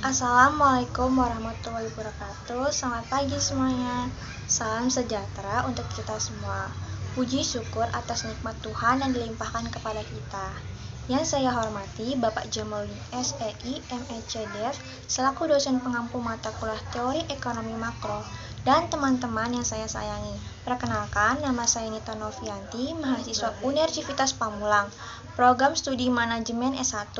Assalamualaikum warahmatullahi wabarakatuh. Selamat pagi semuanya. Salam sejahtera untuk kita semua. Puji syukur atas nikmat Tuhan yang dilimpahkan kepada kita. Yang saya hormati Bapak Jamaluddin SEI MEC Dev selaku dosen pengampu mata kuliah Teori Ekonomi Makro dan teman-teman yang saya sayangi. Perkenalkan, nama saya Nita Novianti, mahasiswa Universitas Pamulang, program studi manajemen S1.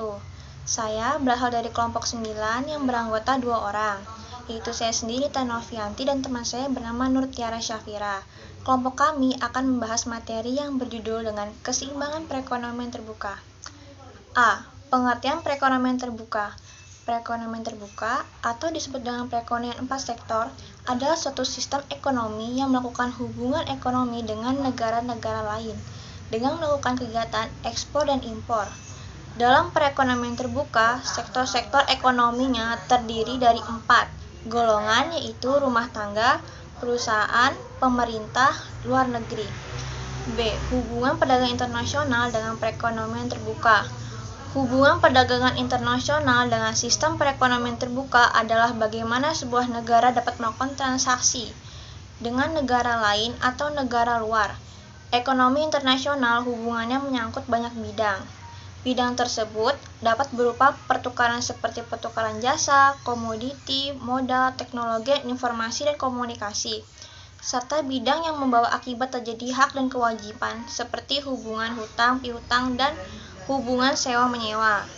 Saya berasal dari kelompok 9 yang beranggota 2 orang, yaitu saya sendiri Nita Novianti dan teman saya bernama Nur Tiara Syafira. Kelompok kami akan membahas materi yang berjudul dengan keseimbangan perekonomian terbuka. A. Pengertian perekonomian terbuka. Perekonomian terbuka atau disebut dengan perekonomian 4 sektor adalah suatu sistem ekonomi yang melakukan hubungan ekonomi dengan negara-negara lain dengan melakukan kegiatan ekspor dan impor. Dalam perekonomian terbuka, sektor-sektor ekonominya terdiri dari 4 golongan, yaitu rumah tangga, perusahaan, pemerintah, luar negeri. B. Hubungan perdagangan internasional dengan perekonomian terbuka. Hubungan perdagangan internasional dengan sistem perekonomian terbuka adalah bagaimana sebuah negara dapat melakukan transaksi dengan negara lain atau negara luar. Ekonomi internasional hubungannya menyangkut banyak bidang. Bidang tersebut dapat berupa pertukaran seperti pertukaran jasa, komoditi, modal, teknologi, informasi, dan komunikasi, serta bidang yang membawa akibat terjadi hak dan kewajiban seperti hubungan hutang piutang dan hubungan sewa-menyewa.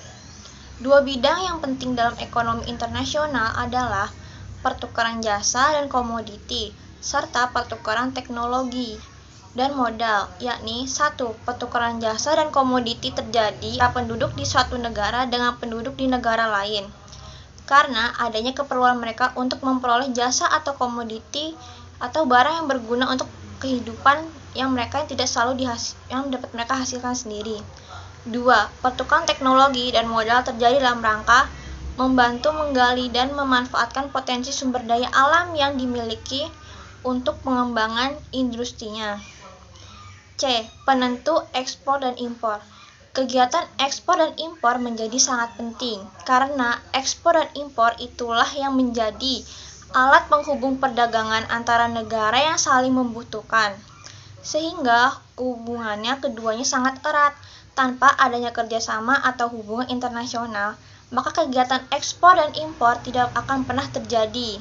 Dua bidang yang penting dalam ekonomi internasional adalah pertukaran jasa dan komoditi, serta pertukaran teknologi dan modal, yakni 1. Pertukaran jasa dan komoditi terjadi antara penduduk di suatu negara dengan penduduk di negara lain karena adanya keperluan mereka untuk memperoleh jasa atau komoditi atau barang yang berguna untuk kehidupan yang tidak selalu yang dapat mereka hasilkan sendiri. 2. Pertukaran teknologi dan modal terjadi dalam rangka membantu menggali dan memanfaatkan potensi sumber daya alam yang dimiliki untuk pengembangan industrinya. C. Penentu ekspor dan impor. Kegiatan ekspor dan impor menjadi sangat penting karena ekspor dan impor itulah yang menjadi alat penghubung perdagangan antara negara yang saling membutuhkan. Sehingga hubungannya keduanya sangat erat. Tanpa adanya kerjasama atau hubungan internasional, maka kegiatan ekspor dan impor tidak akan pernah terjadi,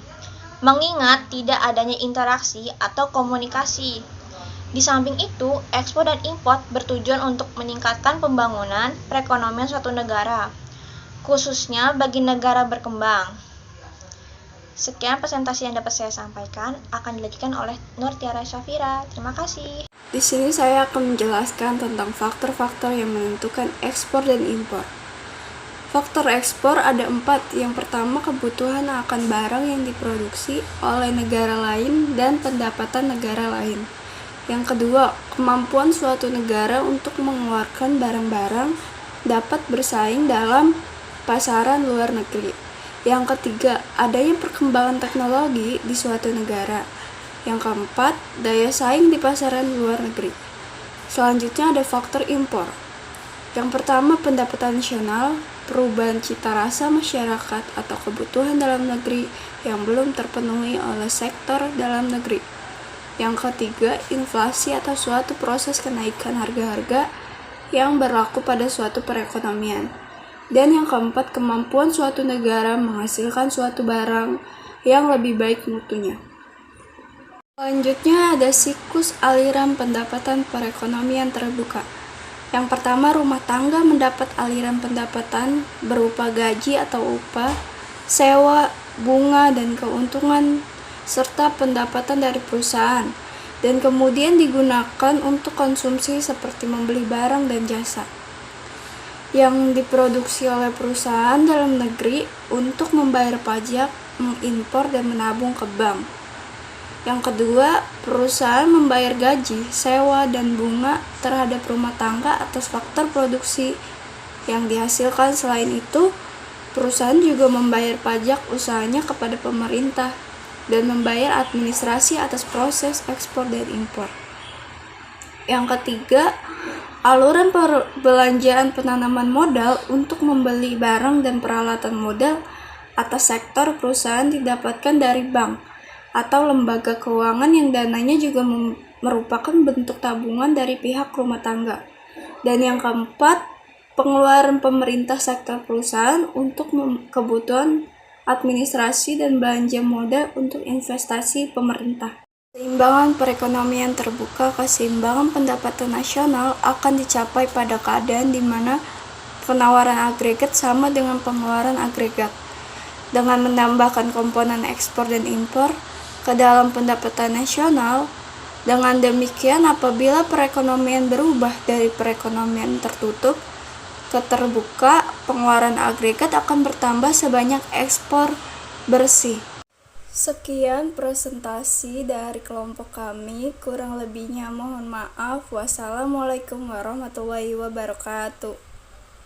mengingat tidak adanya interaksi atau komunikasi. Di samping itu, ekspor dan impor bertujuan untuk meningkatkan pembangunan perekonomian suatu negara, khususnya bagi negara berkembang. Sekian presentasi yang dapat saya sampaikan, akan dilanjutkan oleh Nur Tiara Syafira. Terima kasih. Di sini saya akan menjelaskan tentang faktor-faktor yang menentukan ekspor dan impor. Faktor ekspor ada 4. Yang pertama, kebutuhan akan barang yang diproduksi oleh negara lain dan pendapatan negara lain. Yang kedua, kemampuan suatu negara untuk mengeluarkan barang-barang dapat bersaing dalam pasaran luar negeri. Yang ketiga, adanya perkembangan teknologi di suatu negara. Yang keempat, daya saing di pasaran luar negeri. Selanjutnya ada faktor impor. Yang pertama, pendapatan nasional, perubahan cita rasa masyarakat atau kebutuhan dalam negeri yang belum terpenuhi oleh sektor dalam negeri. Yang ketiga, inflasi atau suatu proses kenaikan harga-harga yang berlaku pada suatu perekonomian. Dan yang keempat, kemampuan suatu negara menghasilkan suatu barang yang lebih baik mutunya. Selanjutnya ada siklus aliran pendapatan perekonomian terbuka. Yang pertama, rumah tangga mendapat aliran pendapatan berupa gaji atau upah, sewa, bunga, dan keuntungan serta pendapatan dari perusahaan, dan kemudian digunakan untuk konsumsi seperti membeli barang dan jasa yang diproduksi oleh perusahaan dalam negeri untuk membayar pajak, mengimpor, dan menabung ke bank. Yang kedua, perusahaan membayar gaji, sewa, dan bunga terhadap rumah tangga atas faktor produksi yang dihasilkan. Selain itu, perusahaan juga membayar pajak usahanya kepada pemerintah dan membayar administrasi atas proses ekspor dan impor. Yang ketiga, aluran perbelanjaan penanaman modal untuk membeli barang dan peralatan modal atas sektor perusahaan didapatkan dari bank atau lembaga keuangan yang dananya juga merupakan bentuk tabungan dari pihak rumah tangga. Dan yang keempat, pengeluaran pemerintah sektor perusahaan untuk kebutuhan administrasi dan belanja modal untuk investasi pemerintah. Keseimbangan perekonomian terbuka, keseimbangan pendapatan nasional akan dicapai pada keadaan di mana penawaran agregat sama dengan pengeluaran agregat, dengan menambahkan komponen ekspor dan impor ke dalam pendapatan nasional. Dengan demikian, apabila perekonomian berubah dari perekonomian tertutup ke terbuka, pengeluaran agregat akan bertambah sebanyak ekspor bersih. Sekian presentasi dari kelompok kami, kurang lebihnya mohon maaf. Wassalamualaikum warahmatullahi wabarakatuh.